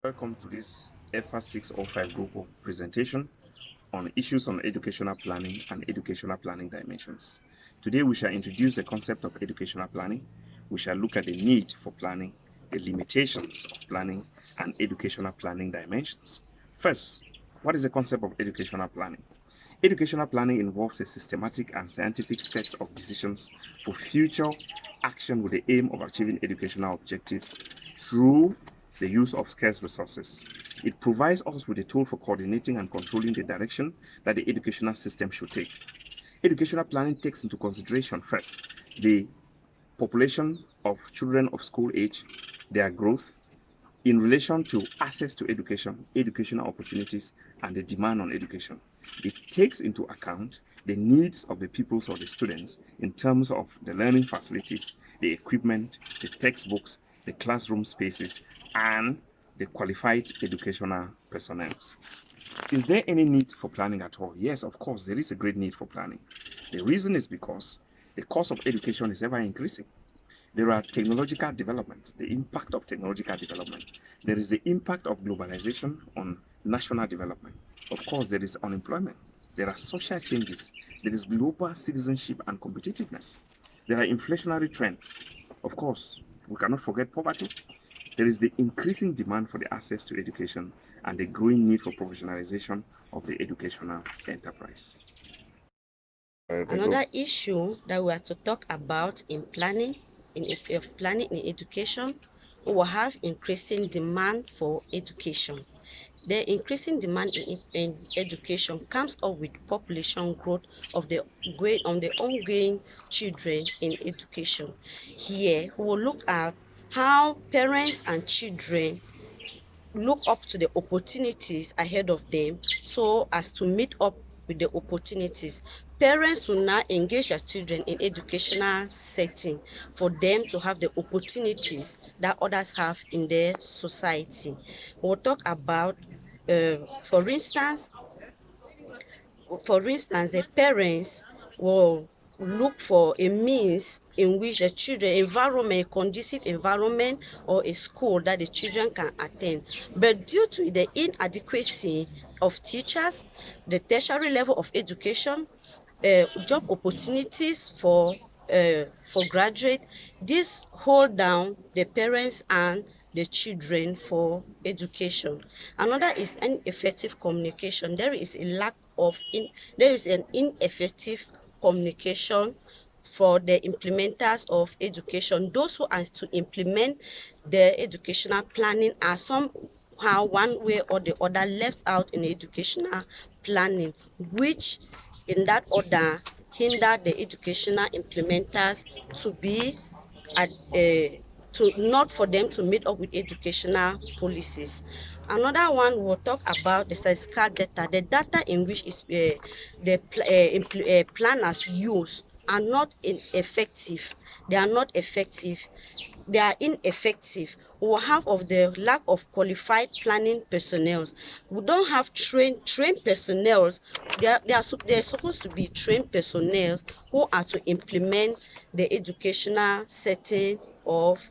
Welcome to this EFA 605 group of presentation on issues on educational planning and educational planning dimensions. Today we shall introduce the concept of educational planning. We shall look at the need for planning, the limitations of planning, and educational planning dimensions. First, what is the concept of educational planning? Educational planning involves a systematic and scientific set of decisions for future action with the aim of achieving educational objectives through the use of scarce resources. It provides us with a tool for coordinating and controlling the direction that the educational system should take. Educational planning takes into consideration first the population of children of school age, their growth, in relation to access to education, educational opportunities, and the demand on education. It takes into account the needs of the pupils or the students in terms of the learning facilities, the equipment, the textbooks, the classroom spaces, and the qualified educational personnel. Is there any need for planning at all? Yes, of course, there is a great need for planning. The reason is because the cost of education is ever increasing. There are technological developments, the impact of technological development. There is the impact of globalization on national development. Of course, there is unemployment. There are social changes. There is global citizenship and competitiveness. There are inflationary trends. Of course, we cannot forget poverty. There is the increasing demand for the access to education and the growing need for professionalization of the educational enterprise. Another issue that we are to talk about in planning in education, we will have increasing demand for education. The increasing demand in education comes up with population growth of the ongoing children in education. Here, we will look at how parents and children look up to the opportunities ahead of them so as to meet up with the opportunities. Parents will now engage their children in educational setting for them to have the opportunities that others have in their society. We'll talk about, uh, for instance, the parents will look for a means in which the children environment, a conducive environment or a school that the children can attend. But due to the inadequacy of teachers, the tertiary level of education, job opportunities for graduate, this hold down the parents and the children for education. Another is ineffective communication. There is an ineffective communication for the implementers of education. Those who are to implement the educational planning are somehow one way or the other left out in educational planning, which in that order hinder the educational implementers to be at to not for them to meet up with educational policies. Another one we'll talk about the statistical data, the data in which is planners use are not effective. They are not effective. They are ineffective. We will have of the lack of qualified planning personnel. We don't have trained personnel. They're supposed to be trained personnel who are to implement the educational setting of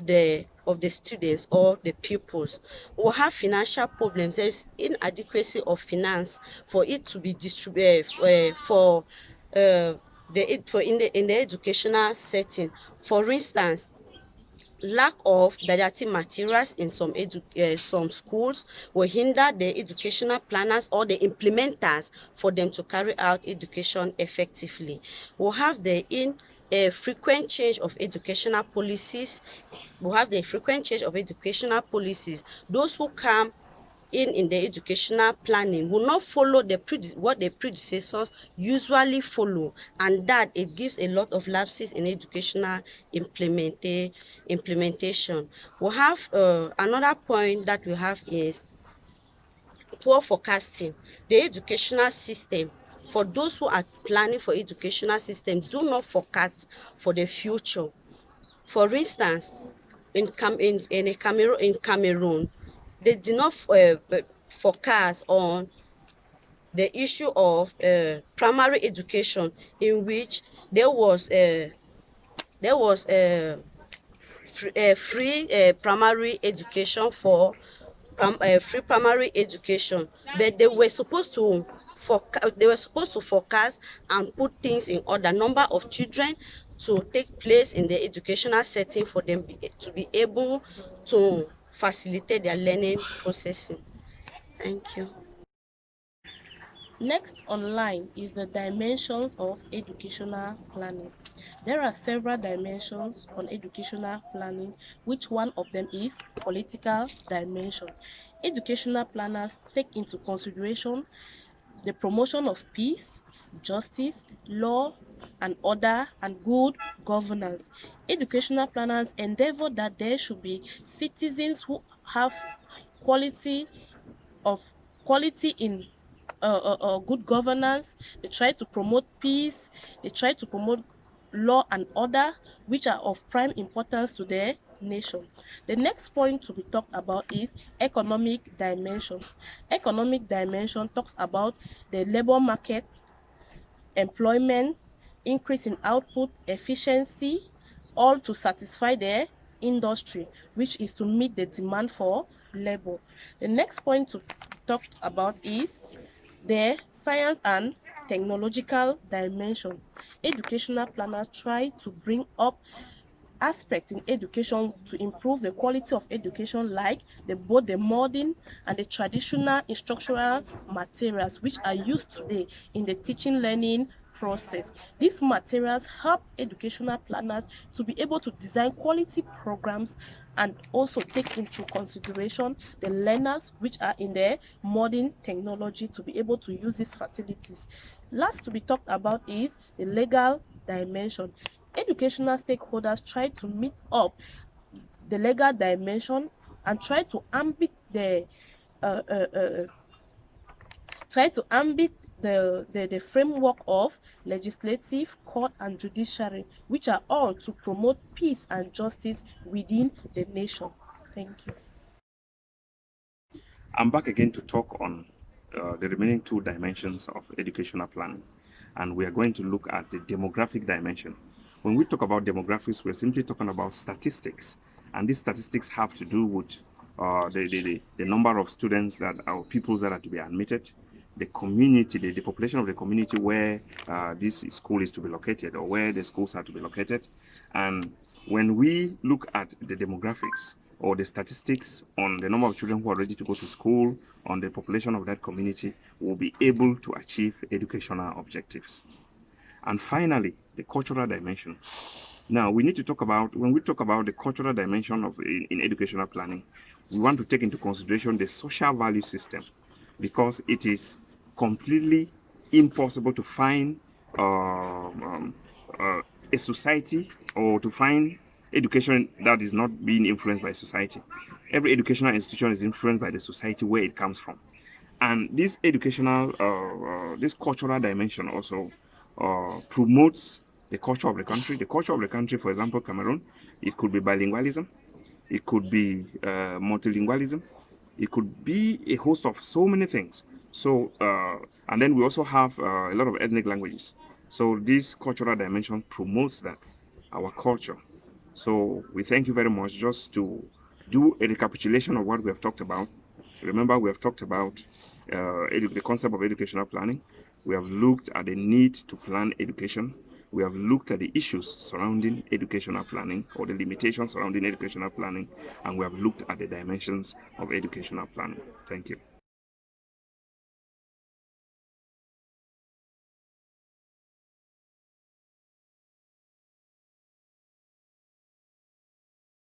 the students or the pupils. We'll have financial problems. There is inadequacy of finance for it to be distributed in the educational setting. For instance, lack of didactic materials in some schools will hinder the educational planners or the implementers for them to carry out education effectively. We'll have the frequent change of educational policies. Those who come in the educational planning will not follow what the predecessors usually follow, and that it gives a lot of lapses in educational implementation. We have another point that we have is poor forecasting. The educational system, for those who are planning for educational system, do not forecast for the future. For instance, in Cameroon, they did not forecast on the issue of primary education, in which there was free primary education for free primary education, but they were supposed to forecast and put things in order, number of children to take place in the educational setting for them to be able to facilitate their learning processing. Thank you. Next online is the dimensions of educational planning. There are several dimensions on educational planning, which one of them is political dimension. Educational planners take into consideration the promotion of peace, justice, law and order, and good governance. Educational planners endeavor that there should be citizens who have quality of quality in good governance. They try to promote peace. They try to promote law and order, which are of prime importance to their nation. The next point to be talked about is economic dimension. Economic dimension talks about the labor market, employment, increase in output, efficiency, all to satisfy the industry, which is to meet the demand for labor. The next point to talk about is the science and technological dimension. Educational planners try to bring up aspects in education to improve the quality of education, like both the modern and the traditional instructional materials which are used today in the teaching learning process. These materials help educational planners to be able to design quality programs and also take into consideration the learners which are in the modern technology to be able to use these facilities. Last to be talked about is the legal dimension. Educational stakeholders try to meet up the legal dimension and uh, uh, uh, try to ambit the framework of legislative, court, and judiciary, which are all to promote peace and justice within the nation. Thank you. I'm back again to talk on the remaining two dimensions of educational planning, and we are going to look at the demographic dimension. When we talk about demographics, we're simply talking about statistics, and these statistics have to do with the number of students that are pupils that are to be admitted, the community, the population of the community where this school is to be located or where the schools are to be located. And when we look at the demographics or the statistics on the number of children who are ready to go to school, on the population of that community, we'll be able to achieve educational objectives. And finally, the cultural dimension. Now, we need to talk about, when we talk about the cultural dimension of in educational planning, we want to take into consideration the social value system, because it is completely impossible to find a society or to find education that is not being influenced by society. Every educational institution is influenced by the society where it comes from. And this this cultural dimension also promotes the culture of the country. The culture of the country, for example, Cameroon, it could be bilingualism, it could be multilingualism, it could be a host of so many things. So, and then we also have a lot of ethnic languages. So this cultural dimension promotes that, our culture. So we thank you very much. Just to do a recapitulation of what we have talked about. Remember, we have talked about the concept of educational planning. We have looked at the need to plan education. We have looked at the issues surrounding educational planning or the limitations surrounding educational planning, and we have looked at the dimensions of educational planning. Thank you.